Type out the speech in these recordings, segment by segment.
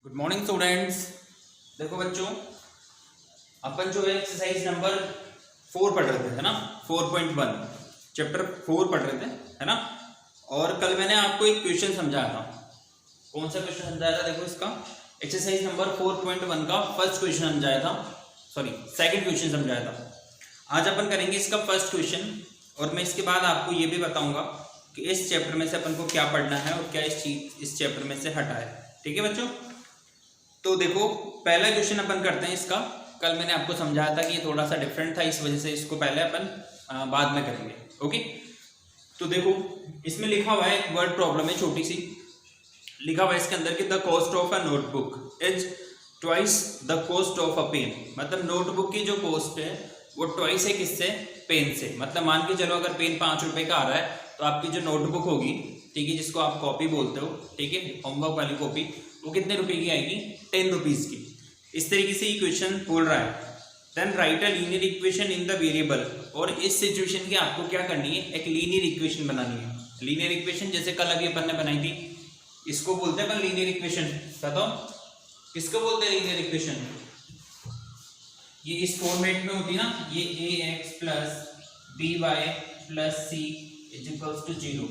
Good morning students. देखो बच्चों, अपन जो है एक्सरसाइज नंबर 4 पढ़ रहे थे, है ना। 4.1 चैप्टर 4 पढ़ रहे थे, है ना। और कल मैंने आपको एक क्वेश्चन समझाया था। कौन सा क्वेश्चन समझाया था? देखो, इसका एक्सरसाइज नंबर 4.1 का फर्स्ट क्वेश्चन समझाया था, सॉरी सेकंड क्वेश्चन समझाया था। आज अपन करेंगे इसका फर्स्ट क्वेश्चन, और मैं इसके बाद आपको ये भी बताऊंगा कि इस चैप्टर में से अपन को क्या पढ़ना है और क्या इस चैप्टर में से हटा है। ठीक है बच्चों, तो देखो पहला क्वेश्चन अपन करते हैं इसका। कल मैंने आपको समझाया था कि ये थोड़ा सा डिफरेंट था, इस वजह से इसको पहले अपन बाद में करेंगे। ओके, तो देखो इसमें लिखा हुआ है, एक वर्ड प्रॉब्लम है छोटी सी। लिखा हुआ है इसके अंदर कि the cost of a notebook is twice the cost of a pen. मतलब नोटबुक की जो कॉस्ट है वो ट्वाइस है किससे? पेन से। मतलब मान के चलो अगर पेन 5 रुपए का आ रहा है तो आपकी जो नोटबुक होगी, ठीक है, जिसको आप कॉपी बोलते हो, ठीक है, होमवर्क वाली कॉपी, वो कितने रुपए की आएगी? 10 रुपीज की। इस तरीके से ये क्वेश्चन बोल रहा है। Then write a linear equation in the variable. और इस सिचुएशन की आपको क्या करनी है? एक लीनियर इक्वेशन बनानी है। लीनियर इक्वेशन जैसे कल अभी अपन ने बनाई थी, इसको बोलते हैं अपन लीनियर इक्वेशन। बताओ किसको बोलते हैं लीनियर इक्वेशन? ये इस फॉर्मेट में होती है ना, ये ax plus by plus c is equals to 0।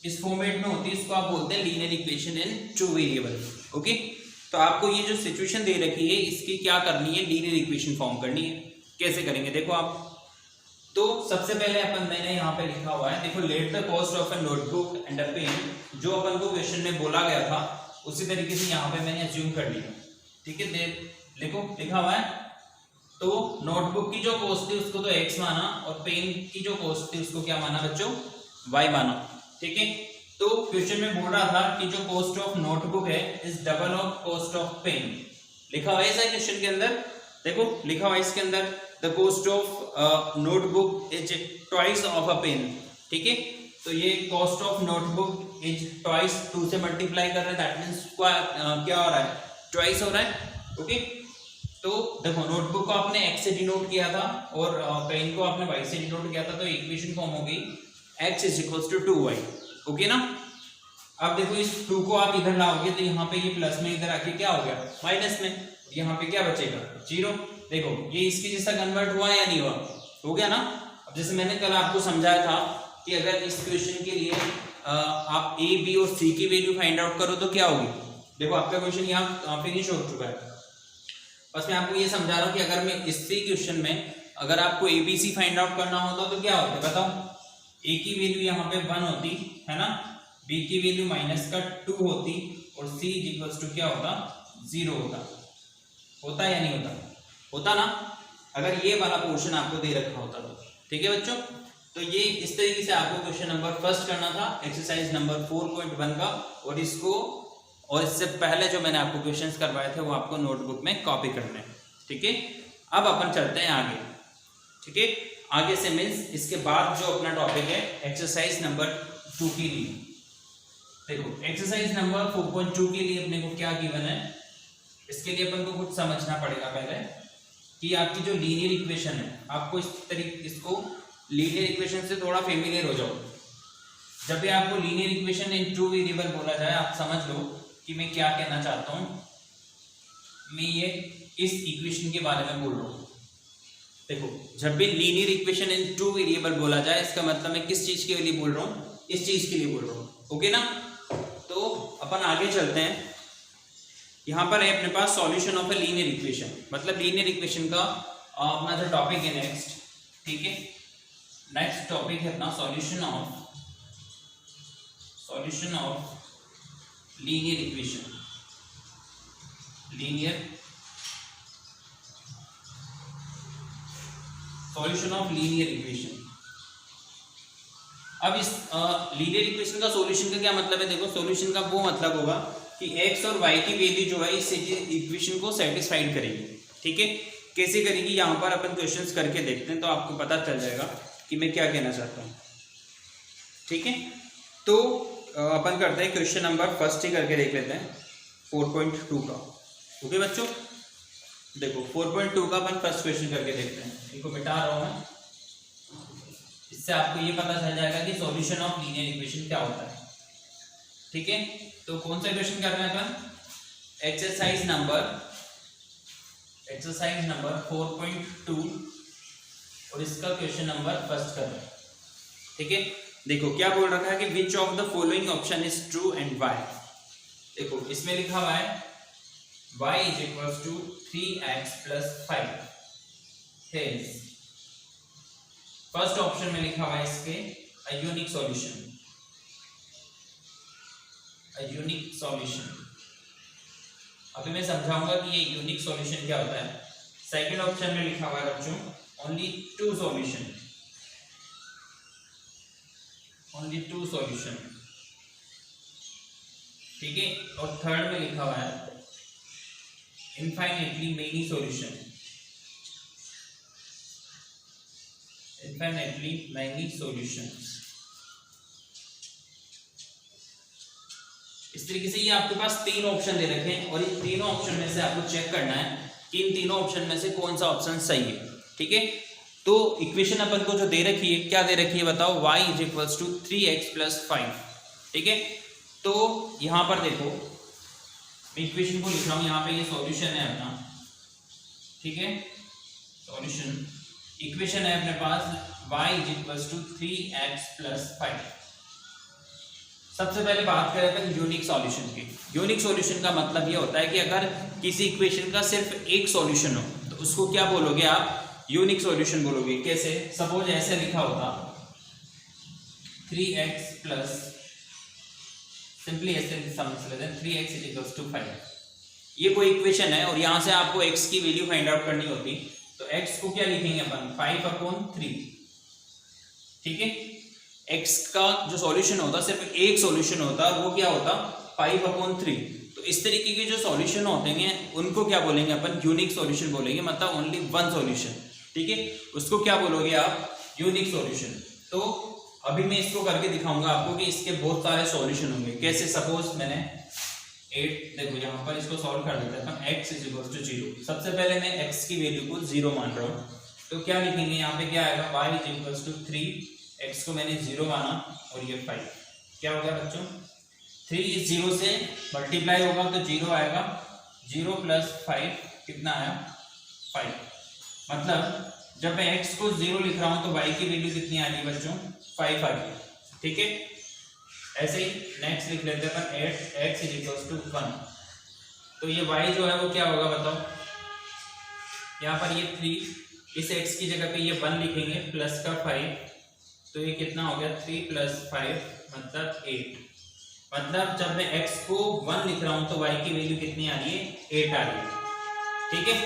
इस फॉर्मेट में होती है, इसको आप बोलते हैं लीनियर इक्वेशन इन टू वेरिएबल। ओके, तो आपको ये जो सिचुएशन दे रखी है, इसकी क्या करनी है? लीनियर इक्वेशन फॉर्म करनी है। कैसे करेंगे देखो आप। तो सबसे पहले अपन, मैंने यहाँ पे लिखा हुआ है, देखो, let the cost of a notebook and a pen. जो अपन को क्वेश्चन में बोला गया था उसी तरीके से यहाँ पे मैंने अज्यूम कर लिया। ठीक है, देखो लिखा हुआ है, तो नोटबुक की जो कॉस्ट थी उसको तो x माना, और पेन की जो कॉस्ट थी उसको क्या माना बच्चों? y माना। ठीक है, तो क्वेश्चन में बोल रहा था कि जो कॉस्ट ऑफ नोटबुक है is double of cost of pen. लिखा हुआ है ऐसा क्वेश्चन के अंदर। देखो लिखा हुआ है इसके अंदर, the cost of notebook is twice of a pen. ठीक है, तो ये cost of notebook is twice, 2 से मल्टीप्लाई कर रहे हैं, दैट मींस क्या हो रहा है? ट्वाइस हो रहा है। ओके, तो देखो नोटबुक को आपने x से डिनोट किया था और पेन को आपने y से डिनोट किया था, तो इक्वेशन फॉर्म हो गई x is equals to 2y। Okay ना। अब देखो इस 2 को आप इधर लाओगे तो यहाँ पे ये प्लस में इधर आके क्या हो गया? माइनस में। यहाँ पे क्या बचेगा? 0। देखो ये इसके जैसा कन्वर्ट हुआ या नहीं हुआ? हो गया ना। अब जैसे मैंने कल आपको समझाया था कि अगर इस क्वेश्चन के लिए आप a b और c की वैल्यू फाइंड आउट करो तो क्या होगी। देखो आपका क्वेश्चन यहाँ फिनिश हो चुका है। बस मैं आपको ये समझा रहा हूँ कि अगर मैं इसी क्वेश्चन में अगर आपको ABC फाइंड आउट करना होता तो क्या होता? बताओ, A की वैल्यू यहाँ पे 1 होती है ना, B की वैल्यू माइनस का 2 होती, और C इक्वल्स टू क्या होता? 0 होता। होता या नहीं होता? होता ना, अगर ये वाला पोर्शन आपको दे रखा होता तो। ठीक है बच्चों, तो ये इस तरीके से आपको क्वेश्चन नंबर फर्स्ट करना था एक्सरसाइज नंबर 4.1 का। और इसको, और इससे पहले जो मैंने आपको क्वेश्चंस करवाए थे वो आपको नोटबुक में कॉपी करने हैं। ठीक है, अब अपन चलते हैं आगे। ठीक है, आगे से मीन्स इसके बाद जो अपना टॉपिक है एक्सरसाइज नंबर 2 के लिए। देखो एक्सरसाइज नंबर 4.2 के लिए अपने को क्या गिवन है, इसके लिए अपन को कुछ समझना पड़ेगा पहले कि आपकी जो लीनियर इक्वेशन है, आपको इस तरीके, इसको लीनियर इक्वेशन से थोड़ा फेमिलियर हो जाओ। जब भी आपको लीनियर इक्वेशन इन टू वेरिएबल बोला जाए, आप समझ लो कि मैं क्या कहना चाहता हूं। मैं ये इस इक्वेशन के बारे में बोल रहा हूं। देखो जब भी लीनियर इक्वेशन इन टू वेरिएबल बोला जाए, इसका मतलब मैं किस चीज के लिए बोल रहा हूं? इस चीज के लिए बोल रहा हूं। ओके ना, तो अपन आगे चलते हैं। यहां पर है अपने पास solution of a linear equation. मतलब लीनियर इक्वेशन का अपना जो टॉपिक है नेक्स्ट, ठीक है, नेक्स्ट टॉपिक है अपना solution of linear equation. Solution of linear equation. अब इस लीनियर इक्वेशन का सॉल्यूशन का क्या मतलब है? देखो सॉल्यूशन का वो मतलब होगा कि x और y की वैल्यू जो है इस इक्वेशन को सेटिस्फाइड करेगी। ठीक है, कैसे करेगी यहाँ पर अपन क्वेश्चंस करके देखते हैं, तो आपको पता चल जाएगा कि मैं क्या कहना चाहता हूँ। ठीक है, तो अपन करते हैं क्वेश्चन नंबर फर्स्ट ही करके देख लेते हैं 4.2 का। ओके बच्चों, देखो 4.2 का अपन फर्स्ट क्वेश्चन करके देखते हैं। इनको मिटा रहा हूं मैं, इससे आपको ये पता चल जाएगा कि सॉल्यूशन ऑफ लीनियर इक्वेशन क्या होता है। ठीक है, तो कौन सा क्वेश्चन कर रहे हैं अपन? एक्सरसाइज नंबर 4.2 और इसका क्वेश्चन नंबर फर्स्ट कर रहे हैं। ठीक है, देखो क्या बोल रखा है कि which of the following option is true and Y. देखो इसमें लिखा हुआ है y is equals to 3x plus 5। First option में लिखा हुआ है इसके अ यूनिक सॉल्यूशन। अभी मैं समझाऊंगा कि ये यूनिक सॉल्यूशन क्या होता है। सेकंड ऑप्शन में लिखा हुआ है बच्चों ओनली टू सॉल्यूशन। ठीक है, और थर्ड में लिखा हुआ है इनफाइनेटली मेनी सॉल्यूशन। इस तरीके से ये आपके पास तीन ऑप्शन दे रखे हैं और इन तीनों ऑप्शन में से आपको चेक करना है कि इन तीनों ऑप्शन में से कौन सा ऑप्शन सही है। ठीक है, तो इक्वेशन अपन को जो दे रखी है, क्या दे रखी है बताओ, y is equals to 3x plus 5। ठीक है, तो यहां पर देखो मैं इक्वेशन को लिख रहा हूं, यहाँ पे ये सॉल्यूशन है अपना। ठीक है, सॉल्यूशन इक्वेशन है अपने पास y is equals to 3x plus 5। सबसे पहले बात करें अपन यूनिक सॉल्यूशन की। यूनिक सॉल्यूशन का मतलब ये होता है कि अगर किसी इक्वेशन का सिर्फ एक सॉल्यूशन हो तो उसको क्या बोलोगे आप, यूनिक सॉल्यूशन बोलोगे। कैसे, सपोज ऐसे लिखा होता 3x प्लस, सिंपली ऐसे समझ लेते हैं 3x इज इक्वल्स टू 5। ये कोई इक्वेशन है और यहां से आपको x की वैल्यू फाइंड आउट करनी होती, तो x को क्या लिखेंगे अपन 5/3। ठीक है, x का जो सॉल्यूशन होता सिर्फ एक सॉल्यूशन होता, वो क्या होता 5/3। तो इस तरीके के जो सॉल्यूशन होते हैं उनको क्या बोलेंगे अपन, यूनिक सॉल्यूशन बोलेंगे, मतलब ओनली वन सॉल्यूशन। ठीक है, उसको क्या बोलोगे आप, यूनिक सॉल्यूशन। तो अभी मैं इसको करके दिखाऊंगा आपको कि इसके बहुत सारे सॉल्यूशन होंगे। कैसे, सपोज मैंने 8, देखो यहाँ पर इसको सॉल्व कर देते हैं। x is equals to 0। सबसे पहले मैं x की वैल्यू को 0 मान रहा हूँ, तो क्या लिखेंगे यहाँ पे, क्या आएगा y is equals to 3, x को मैंने 0 माना और ये 5। क्या हो गया बच्चों, 3 इस 0 से मल्टीप्लाई होगा तो 0 आएगा, 0 प्लस 5 कितना आया 5। मतलब जब मैं x को 0 लिख रहा हूं तो y की वैल्यू कितनी आ रही है बच्चों, 5 आ रही है। ठीक है, ऐसे ही नेक्स्ट लिख लेते हैं अपन 8x इज इक्वल्स टू 1। तो ये y जो है वो क्या होगा बताओ, यहाँ पर ये 3, इस x की जगह पे ये 1 लिखेंगे प्लस का 5, तो ये कितना हो गया 3 प्लस 5 मतलब 8। मतलब जब मैं x को 1 लिख रहा हूं तो y की वैल्यू कितनी आ रही है, 8 आ रही है। ठीक है,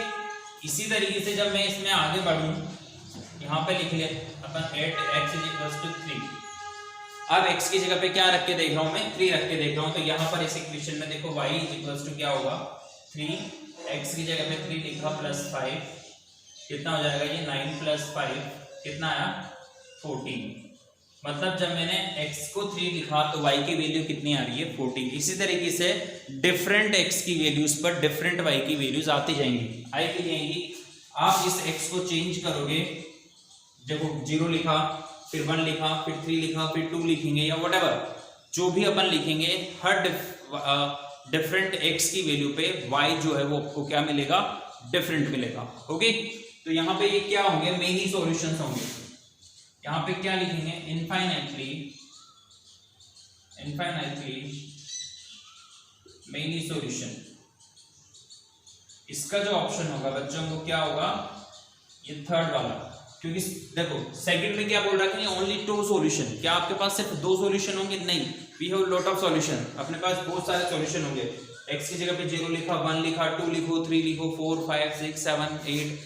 इसी तरीके से जब मैं इसमें आगे बढ़ूं, यहाँ पे लिख ले अपन 8x इज इक्वल्स टू 3। अब x की जगह पे क्या रख के देख रहा हूं मैं, 3 रख के देख रहा हूं, तो यहाँ पर इस इक्वेशन में देखो y इज इक्वल्स टू क्या होगा 3, x की जगह पे 3 लिखा प्लस 5, कितना हो जाएगा ये 9 प्लस 5 कितना आया 14। मतलब जब मैंने x को 3 लिखा तो y की वैल्यू कितनी आ रही है 14। इसी तरीके से डिफरेंट x की वैल्यूज पर डिफरेंट y की वैल्यूज आती जाएंगी। आप इस x को चेंज करोगे, जब 0 लिखा फिर 1 लिखा फिर 3 लिखा फिर 2 लिखेंगे या व्हाटएवर जो भी अपन लिखेंगे, हर डिफरेंट x की वैल्यू पे y जो है वो आपको क्या मिलेगा, डिफरेंट मिलेगा। ओके, तो यहाँ पे ये क्या होंगे, मेनी सॉल्यूशंस होंगे। यहाँ पे क्या लिखेंगे, इनफाइनाइटली मेनी सॉल्यूशन। इसका जो ऑप्शन होगा बच्चों को क्या होगा, ये थर्ड वाला, क्योंकि देखो सेकंड में क्या बोल रहा है कि ओनली 2 सॉल्यूशन। क्या आपके पास सिर्फ 2 सॉल्यूशन होंगे, नहीं, we have lot of solution. अपने पास बहुत सारे सॉल्यूशन होंगे। x की जगह पे 0 लिखा, 1 लिखा, 2 लिखो, 3 लिखो, 4 5 6 7 8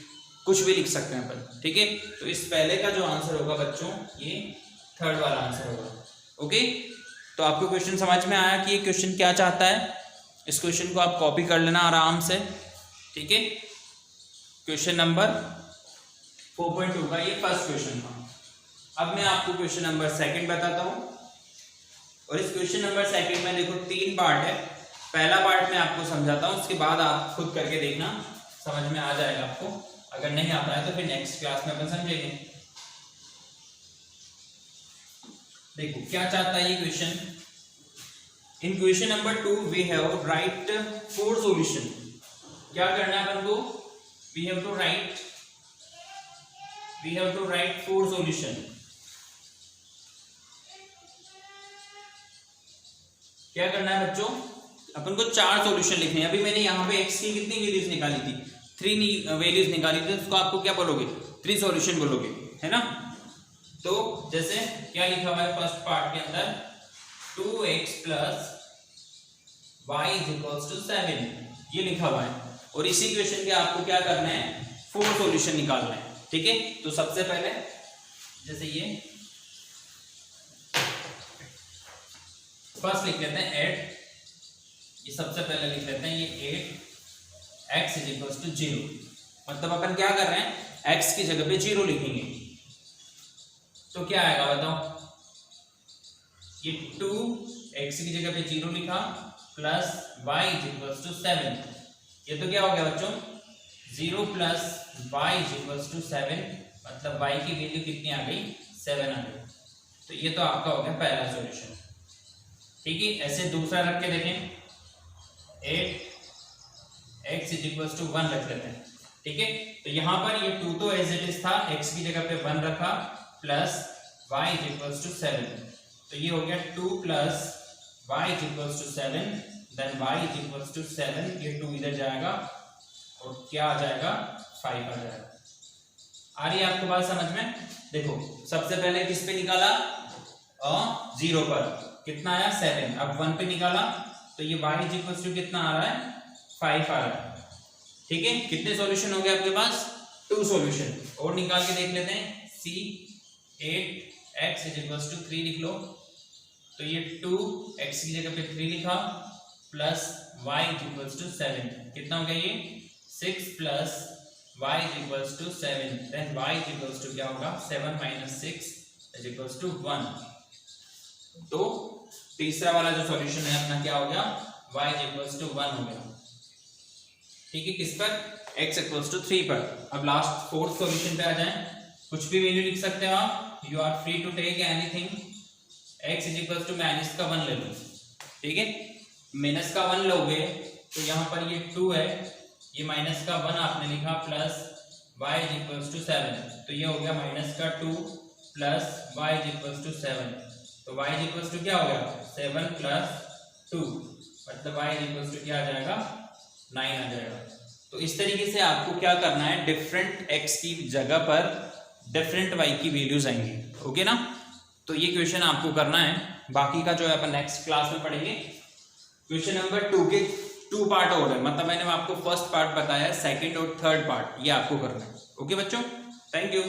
कुछ भी लिख सकते हैं अपन। ठीक है, तो इस पहले का जो आंसर होगा बच्चों ये थर्ड वाला आंसर होगा। ओके, तो आपको क्वेश्चन समझ में आया कि ये क्वेश्चन क्या चाहता है। इस क्वेश्चन को आप कॉपी कर लेना आराम से। ठीक है, क्वेश्चन नंबर 4.2 का ये फर्स्ट क्वेश्चन था। अब मैं आपको क्वेश्चन नंबर सेकंड बताता हूं, और इस क्वेश्चन नंबर सेकंड में देखो 3 पार्ट है। पहला पार्ट मैं आपको समझाता हूं, उसके बाद आप खुद करके देखना, समझ में आ जाएगा आपको। अगर नहीं आता है तो फिर नेक्स्ट क्लास में अपन समझेंगे। देखो क्या चाहता है ये question, in question number 2 we have write 4 solution. क्या करना है अपन को? We have to write 4 solution. क्या करना है बच्चों? अपन को 4 सॉल्यूशन लिखने हैं। अभी मैंने यहाँ पे x की कितनी वैल्यूज निकाली थी? 3 वैल्यूज निकाली थी, उसको आपको क्या बोलोगे? 3 सॉल्यूशन बोलोगे, है ना। तो जैसे क्या लिखा हुआ है फर्स्ट पार्ट के अंदर, 2x plus y is equals to 7, ये लिखा हुआ है। और इसी क्वेश्चन के आपको क्या करना है? 4 सॉल्यूशन निकालना है, ठीक है। तो सबसे पहले जैसे ये फर्स्ट लिख लेते हैं 8, ये सबसे पहले लिख लेते हैं ये 8 x इज इक्वल्स टू 0। मतलब अपन क्या कर रहे हैं? x की जगह पे 0 लिखेंगे। तो क्या आएगा बताओ? ये 2x की जगह पे 0 लिखा plus y is equals to 7। ये तो क्या हो गया बच्चों? 0 plus y is equals to 7, मतलब y की वैल्यू कितनी आ गई? 7 आ गई। तो ये तो आपका हो गया पहला सॉल्यूशन, ठीक है। ऐसे दूसरा रख के देखें, 8x इज इक्वल्स टू 1 रख लेते हैं, ठीक है। तो यहाँ पर ये 2 तो एज इट इज था, x की जगह पे 1 रखा plus y is equals to 7। तो ये हो गया 2 plus y is equals to 7, then y is equals to 7, ये 2 इधर जाएगा और क्या आ जाएगा? 5 आ जाएगा। आ रही है आपको बात समझ में? देखो सबसे पहले किस पे निकाला? 0 पर कितना आया? 7। अब 1 पे निकाला तो ये y इज इक्वल्स टू कितना आ रहा है? 5 आ रहा है, ठीक है। कितने सॉल्यूशन हो गए आपके पास? 2 सॉल्यूशन। और निकाल के देख लेते हैं, c 8x is equals to 3 लिख लो। तो ये 2x की जगह पे 3 लिखा plus y is equals to 7, कितना हो गया? ये 6 plus y is equals to 7, then y is equals to क्या होगा? 7 माइनस 6 इज इक्वल्स टू 1। तो तीसरा वाला जो सॉल्यूशन है अपना क्या हो गया? y इज इक्वल्स टू 1 हो गया, ठीक है। किस पर? x इक्वल्स टू 3 पर। अब लास्ट फोर्थ सॉल्यूशन पे आ जाएं। कुछ भी वैल्यू लिख सकते हो आप, you are free to take anything. x is equals to minus का 1 ले लो, ठीक है। माइनस का 1 लोगे तो यहाँ पर ये 2 है, ये माइनस का 1 आपने लिखा plus y is equals to 7। तो ये हो गया माइनस का 2 plus y is equals to 7। तो y इज इक्वल्स टू क्या हो गया? 7 प्लस 2, मतलब y इज इक्वल्स टू क्या आ जाएगा? 9 आ जाएगा। तो इस तरीके से आपको क्या करना है? डिफरेंट x की जगह पर डिफरेंट y की वैल्यूज आएंगी, ओके ना। तो ये क्वेश्चन आपको करना है, बाकी का जो है अपन नेक्स्ट क्लास में पढ़ेंगे। क्वेश्चन नंबर 2 के 2 पार्ट और है, मतलब मैंने आपको फर्स्ट पार्ट बताया, सेकंड और थर्ड पार्ट ये आपको करना है, ओके बच्चों। Thank you.